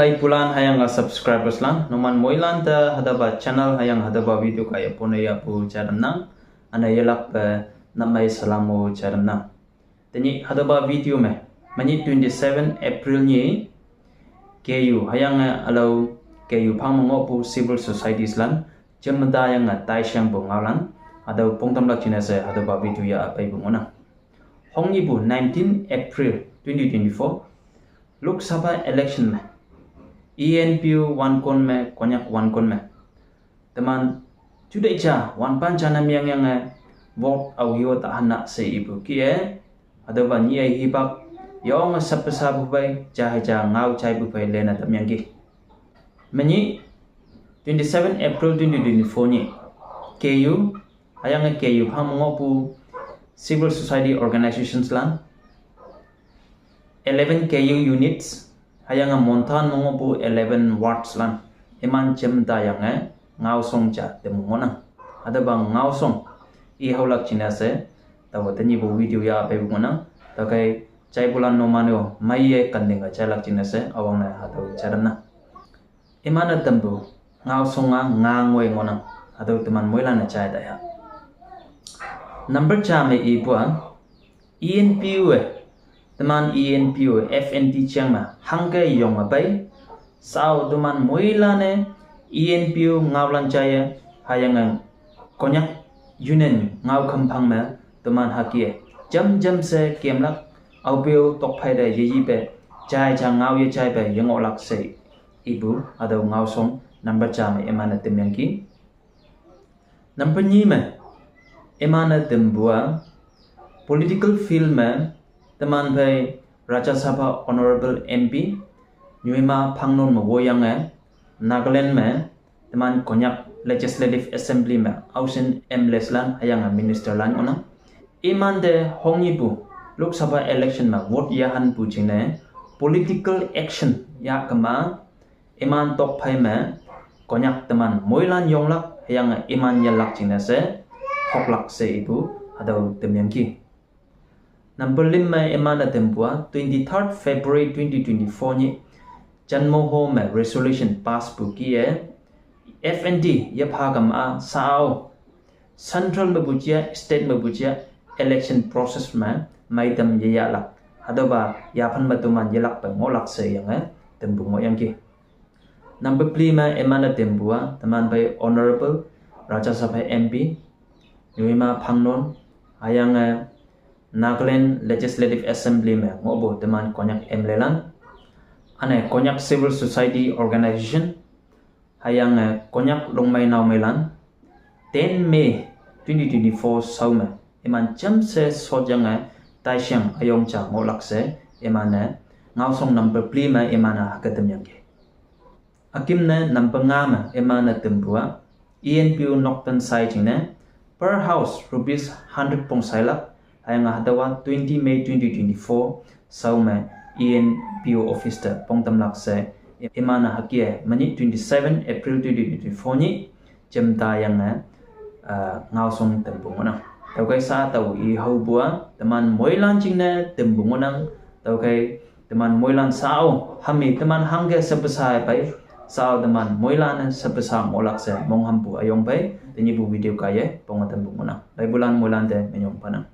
Jai pulan hayang subscribers lang noman moilan ta hadaba channel hayang hadaba video kaya ponaya pu charam nang ana yelak namai salamu charam nang tani hadaba video me mani 27 April ni KU hayang alo KU phangmo pu civil societies lan jemda yang tai syang bu ngalan ada pongtam lak china se hadaba video ya apai bu ngona hongi bu 19 April 2024 Lok Sabha election में ENPU wan kon में konyak wan kon में teman sudah ica wan pancana yang vote au hiyo ta hana se ibu kie ada bani ai hibak yong sapesa bu bai jahaja ngau chai bu bai lena tam yang gi meni 27 April 2024 ni KU ayang KU phang ngopu civil society organizations lang 11 KU units hayang montan mongopu 11 wards lan eman chemda yang ngau song cha te mongona ada bang ngau song I haulak china se tawatani bu video ya pe mongona ta kai chai bulan no mano mai ye kandinga chalak china se awang na hatu charana emana tambu ngau songa ngangoi ngona adu teman moilan na chai da ya number cha me I bua ENPU teman ENPU FNT chang ma hangke yong ma bai sao teman moila ne ENPU ngawlan chaya hayang konyak union ngaw khampang ma teman hakie jam se kemlak aubeo tok phai da yi be chai cha ngaw ye chai be yong olak se ibu ado ngaw song number cha ma emana temyang ki number ni ma emana tembua political field ma teman bai Rajya Sabha Honorable MP Nyuima Phangnon Mogoyang Nagaland में teman konyak Legislative Assembly में Ausin M Leslan hayang Minister lan ona iman de hongi bu Lok Sabha election में vote yahan pu chine political action ya kama iman tok phai में konyak teman moilan yonglak hayang iman yalak chine se hoklak se ibu adau temyang ki Number 5 emana tempua 23rd February 2024 ni janmo ho me resolution pass bu ki FND ye phagam a sao central me bujia state me bujia election process ma maidam ye ya lak adoba ya phan matuman ye lak pa ngolak se yang tembu mo yang ki Number 3 ma emana tempua teman bai honorable Rajya Sabha MP Nyuima Phangnon ayang Nagaland Legislative Assembly में ngobo teman konyak emlelan ane konyak civil society organization hayang konyak longmai naw melan 10 May 2024 saume eman jam se sojang taisyang ayong cha ngolak se eman ngaw song number 3 ma emana hakatem yang ke akim na number 5 ma emana tembua ENPU noktan sai chine per house rupees 100 pong sailak ayang hadawa 20 May 2024 saume ENPU office ta pongtam lak se emana hakie mani 27 April 2024 ni jemta yang ngaw song tembungona tau kai sa tau I hau bua teman moilan chingna tembungonang tau kai teman moilan sao hami teman hangge sebesar pai sao teman moilan sebesar molak se monghampu ayong pai teni bu video kaya pongatan bungona bai bulan moilan te menyong panang